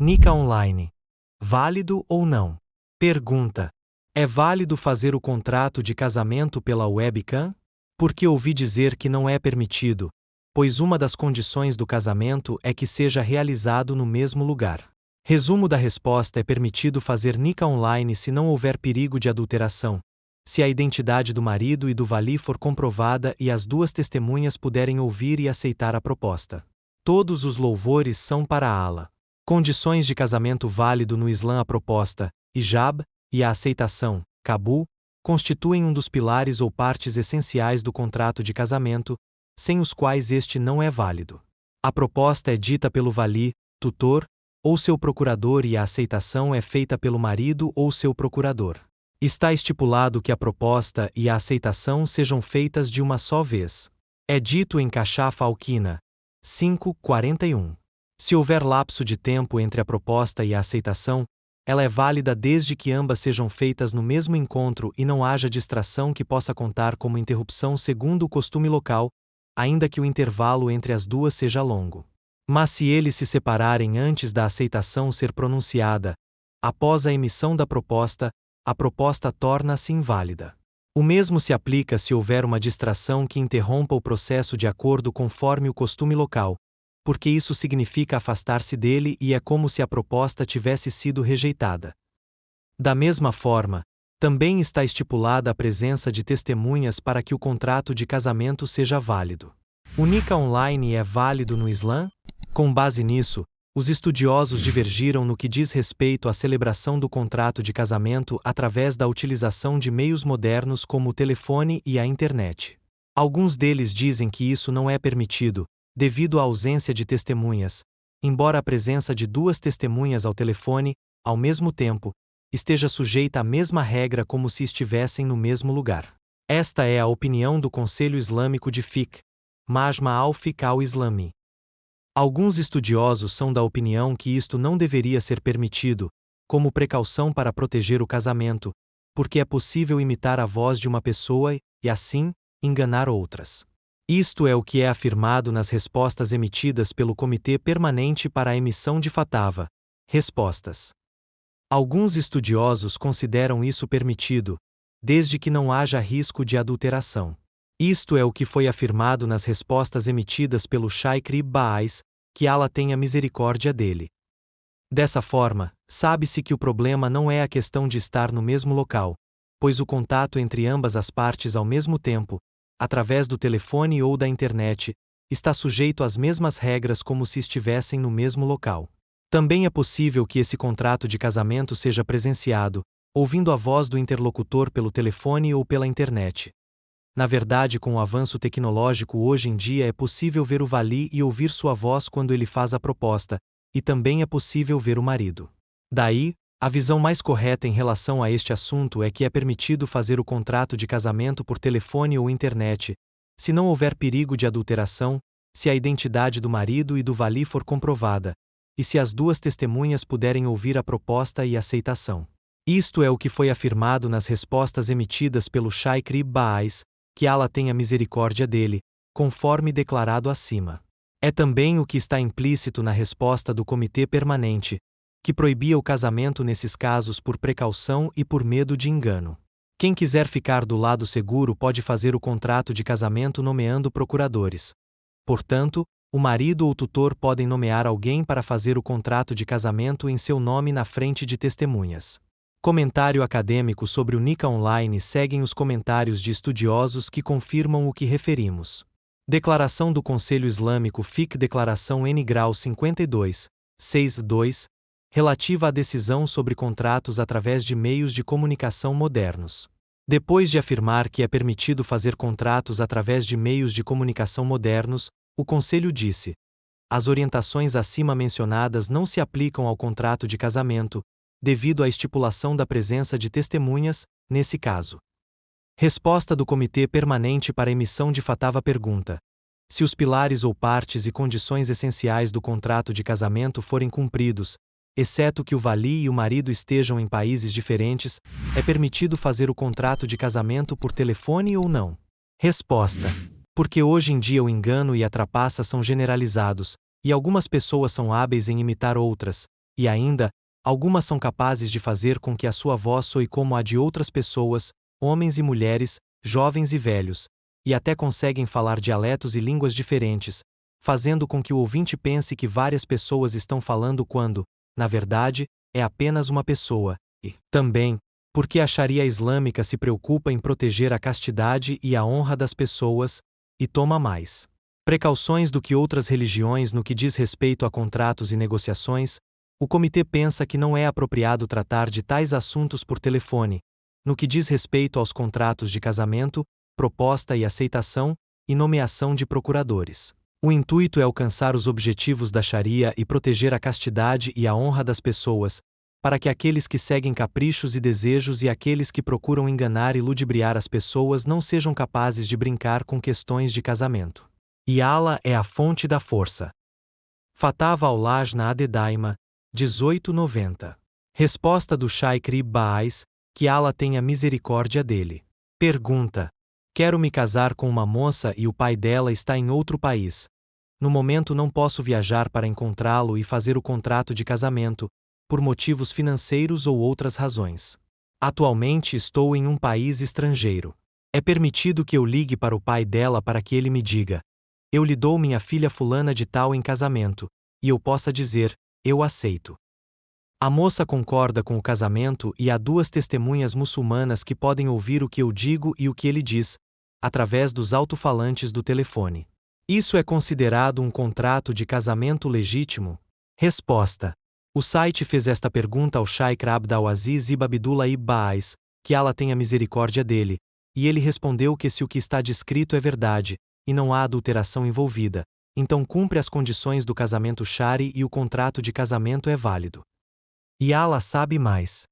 Nica Online. Válido ou não? Pergunta. É válido fazer o contrato de casamento pela webcam? Porque ouvi dizer que não é permitido, pois uma das condições do casamento é que seja realizado no mesmo lugar. Resumo da resposta: é permitido fazer nica online se não houver perigo de adulteração, se a identidade do marido e do vali for comprovada e as duas testemunhas puderem ouvir e aceitar a proposta. Todos os louvores são para Allah. Condições de casamento válido no Islã: a proposta, hijab, e a aceitação, qabul, constituem um dos pilares ou partes essenciais do contrato de casamento, sem os quais este não é válido. A proposta é dita pelo vali, tutor, ou seu procurador e a aceitação é feita pelo marido ou seu procurador. Está estipulado que a proposta e a aceitação sejam feitas de uma só vez. É dito em Kashaf al-Kina 5:41. Se houver lapso de tempo entre a proposta e a aceitação, ela é válida desde que ambas sejam feitas no mesmo encontro e não haja distração que possa contar como interrupção segundo o costume local, ainda que o intervalo entre as duas seja longo. Mas se eles se separarem antes da aceitação ser pronunciada, após a emissão da proposta, a proposta torna-se inválida. O mesmo se aplica se houver uma distração que interrompa o processo de acordo conforme o costume local, porque isso significa afastar-se dele e é como se a proposta tivesse sido rejeitada. Da mesma forma, também está estipulada a presença de testemunhas para que o contrato de casamento seja válido. O nica online é válido no Islã? Com base nisso, os estudiosos divergiram no que diz respeito à celebração do contrato de casamento através da utilização de meios modernos como o telefone e a internet. Alguns deles dizem que isso não é permitido, devido à ausência de testemunhas, embora a presença de duas testemunhas ao telefone, ao mesmo tempo, esteja sujeita à mesma regra como se estivessem no mesmo lugar. Esta é a opinião do Conselho Islâmico de Fiqh, Majma al-Fiqh al-Islami. Alguns estudiosos são da opinião que isto não deveria ser permitido, como precaução para proteger o casamento, porque é possível imitar a voz de uma pessoa e, assim, enganar outras. Isto é o que é afirmado nas respostas emitidas pelo Comitê Permanente para a Emissão de Fatava. Respostas. Alguns estudiosos consideram isso permitido, desde que não haja risco de adulteração. Isto é o que foi afirmado nas respostas emitidas pelo Shaykh Ibn Baz, que Allah tenha misericórdia dele. Dessa forma, sabe-se que o problema não é a questão de estar no mesmo local, pois o contato entre ambas as partes ao mesmo tempo, através do telefone ou da internet, está sujeito às mesmas regras como se estivessem no mesmo local. Também é possível que esse contrato de casamento seja presenciado, ouvindo a voz do interlocutor pelo telefone ou pela internet. Na verdade, com o avanço tecnológico hoje em dia é possível ver o vali e ouvir sua voz quando ele faz a proposta, e também é possível ver o marido. Daí, a visão mais correta em relação a este assunto é que é permitido fazer o contrato de casamento por telefone ou internet, se não houver perigo de adulteração, se a identidade do marido e do vali for comprovada, e se as duas testemunhas puderem ouvir a proposta e aceitação. Isto é o que foi afirmado nas respostas emitidas pelo Shaykh Ibn Baz, que Allah tenha misericórdia dele, conforme declarado acima. É também o que está implícito na resposta do Comitê Permanente, que proibia o casamento nesses casos por precaução e por medo de engano. Quem quiser ficar do lado seguro pode fazer o contrato de casamento nomeando procuradores. Portanto, o marido ou tutor podem nomear alguém para fazer o contrato de casamento em seu nome na frente de testemunhas. Comentário acadêmico sobre o nica online. Seguem os comentários de estudiosos que confirmam o que referimos. Declaração do Conselho Islâmico Fiqh. Declaração N. Grau 52, 6.2, relativa à decisão sobre contratos através de meios de comunicação modernos. Depois de afirmar que é permitido fazer contratos através de meios de comunicação modernos, o Conselho disse: as orientações acima mencionadas não se aplicam ao contrato de casamento, devido à estipulação da presença de testemunhas, nesse caso. Resposta do Comitê Permanente para Emissão de Fatava. Pergunta: se os pilares ou partes e condições essenciais do contrato de casamento forem cumpridos, exceto que o vali e o marido estejam em países diferentes, é permitido fazer o contrato de casamento por telefone ou não? Resposta: porque hoje em dia o engano e a trapaça são generalizados, e algumas pessoas são hábeis em imitar outras, E ainda, algumas são capazes de fazer com que a sua voz soe como a de outras pessoas, homens e mulheres, jovens e velhos, e até conseguem falar dialetos e línguas diferentes, fazendo com que o ouvinte pense que várias pessoas estão falando quando, na verdade, é apenas uma pessoa, e, também, porque a Sharia islâmica se preocupa em proteger a castidade e a honra das pessoas, e toma mais precauções do que outras religiões no que diz respeito a contratos e negociações, o comitê pensa que não é apropriado tratar de tais assuntos por telefone, no que diz respeito aos contratos de casamento, proposta e aceitação, e nomeação de procuradores. O intuito é alcançar os objetivos da Sharia e proteger a castidade e a honra das pessoas, para que aqueles que seguem caprichos e desejos e aqueles que procuram enganar e ludibriar as pessoas não sejam capazes de brincar com questões de casamento. E Allah é a fonte da força. Fatava al-Laj na Adedaima, 1890. Resposta do Shaykh Rib Baaz, que Allah tenha misericórdia dele. Pergunta: quero me casar com uma moça e o pai dela está em outro país. No momento não posso viajar para encontrá-lo e fazer o contrato de casamento, por motivos financeiros ou outras razões. Atualmente estou em um país estrangeiro. É permitido que eu ligue para o pai dela para que ele me diga: eu lhe dou minha filha fulana de tal em casamento, e eu possa dizer: eu aceito. A moça concorda com o casamento e há duas testemunhas muçulmanas que podem ouvir o que eu digo e o que ele diz, através dos alto-falantes do telefone. Isso é considerado um contrato de casamento legítimo? Resposta: o site fez esta pergunta ao Shaykh Abd al-Aziz ibn Abdullah ibn Baaz, que Allah tenha misericórdia dele, e ele respondeu que se o que está descrito é verdade, e não há adulteração envolvida, então cumpre as condições do casamento shari e o contrato de casamento é válido. E Allah sabe mais.